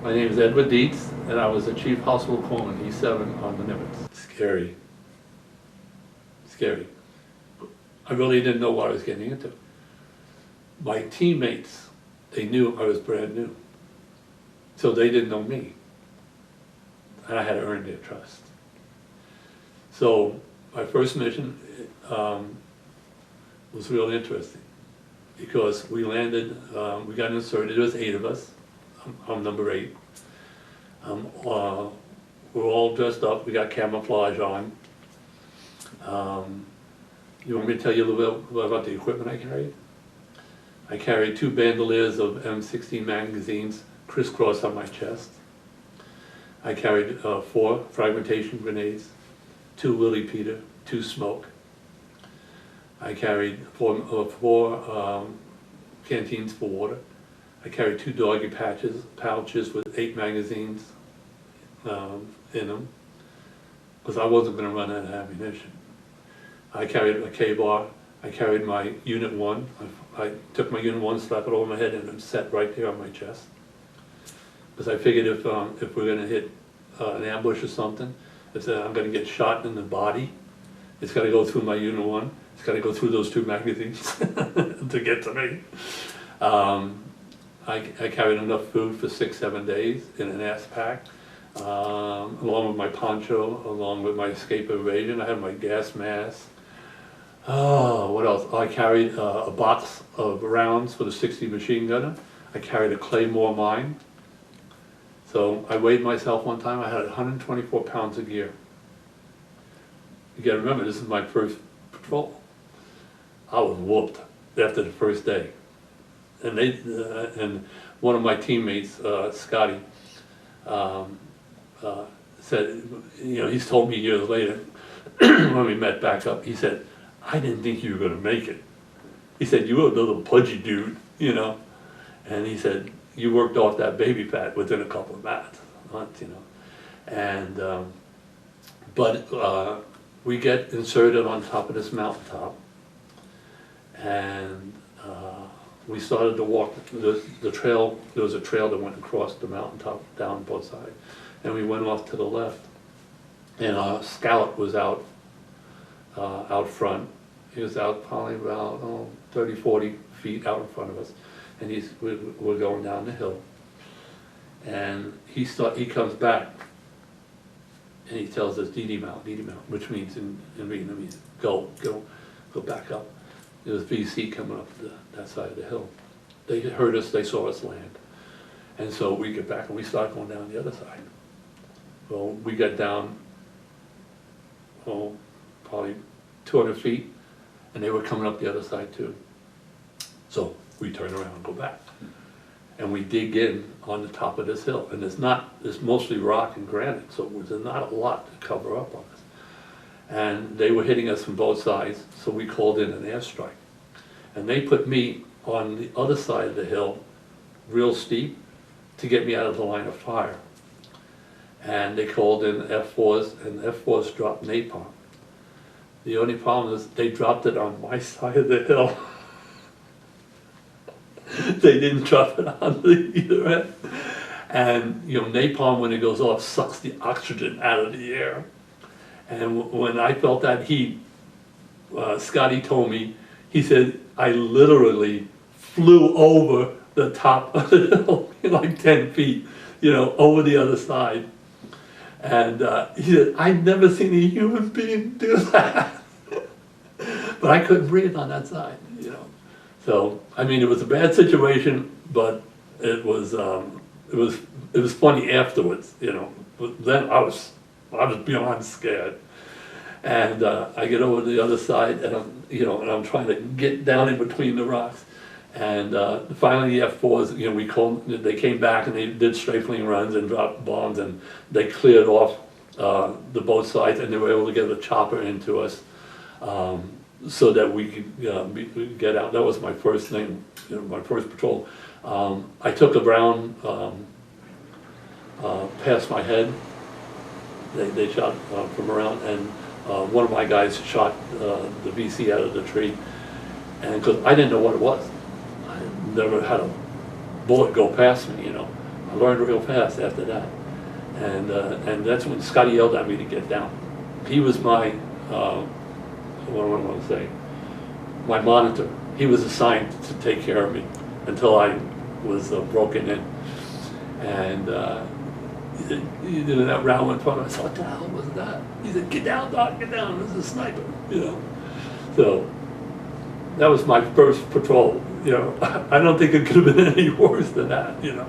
My name is Edward Deats, and I was the chief hospital corpsman, E7 on the Nimitz. Scary. Scary. I really didn't know what I was getting into. My teammates, they knew I was brand new. So they didn't know me. And I had to earn their trust. So my first mission was really interesting because we landed, we got inserted, there was 8 of us. I'm number 8. We're all dressed up, we got camouflage on. You want me to tell you a little bit about the equipment I carried? I carried 2 bandoliers of M16 magazines crisscrossed on my chest. I carried 4 fragmentation grenades, 2 Willie Peter, 2 smoke. I carried 4 canteens for water. I carried 2 doggy pouches with 8 magazines in them, because I wasn't going to run out of ammunition. I carried a K-bar. I carried my Unit 1. I took my Unit 1, slapped it over my head, and it set right there on my chest. Because I figured if we're going to hit an ambush or something, if I'm going to get shot in the body, it's got to go through my Unit 1. It's got to go through those 2 magazines to get to me. I carried enough food for 6-7 days in an ass pack, along with my poncho, along with my escape evasion. I had my gas mask. Oh, what else? I carried a box of rounds for the 60 machine gunner. I carried a Claymore mine. So I weighed myself one time. I had 124 pounds of gear. You got to remember, this is my first patrol. I was whooped after the first day. And and one of my teammates, Scotty, said, you know, he's told me years later when we met back up, he said, I didn't think you were going to make it. He said, you were a little pudgy dude, you know. And he said, you worked off that baby fat within a couple of months, you know. And, but we get inserted on top of this mountaintop. And we started to walk the trail. There was a trail that went across the mountaintop down both sides. And we went off to the left. And our scout was out front. He was out probably about 30, 40 feet out in front of us. And we're going down the hill. And he comes back. And he tells us, DD mount, which means in Vietnamese, go back up. There was VC coming up that side of the hill. They heard us, they saw us land. And so we get back and we start going down the other side. Well, we got down, probably 200 feet, and they were coming up the other side too. So we turn around and go back. And we dig in on the top of this hill. And it's mostly rock and granite, so there's not a lot to cover up on us. And they were hitting us from both sides, so we called in an airstrike. And they put me on the other side of the hill, real steep, to get me out of the line of fire. And they called in F4s, and F4s dropped napalm. The only problem is they dropped it on my side of the hill. They didn't drop it on the either end. And you know, napalm, when it goes off, sucks the oxygen out of the air. And when I felt that heat, Scotty told me, he said, I literally flew over the top of the hill, like 10 feet, you know, over the other side. And he said, I've never seen a human being do that. But I couldn't breathe on that side, you know. So, I mean, it was a bad situation, but it was funny afterwards, you know. But then I was beyond scared. And I get over to the other side, and I'm trying to get down in between the rocks. And finally, the F4s, you know, they came back and they did strafing runs and dropped bombs, and they cleared off the both sides, and they were able to get a chopper into us so that we could get out. That was my first thing, you know, my first patrol. I took a round past my head. They shot from around, and one of my guys shot the VC out of the tree, and because I didn't know what it was. I never had a bullet go past me, you know. I learned real fast after that. And that's when Scotty yelled at me to get down. He was my, what do I want to say, my monitor. He was assigned to take care of me until I was broken in. And he did that round in front of me. I said, what the hell was that? He said, get down, Doc, get down. This is a sniper, you know. So that was my first patrol, you know. I don't think it could have been any worse than that, you know.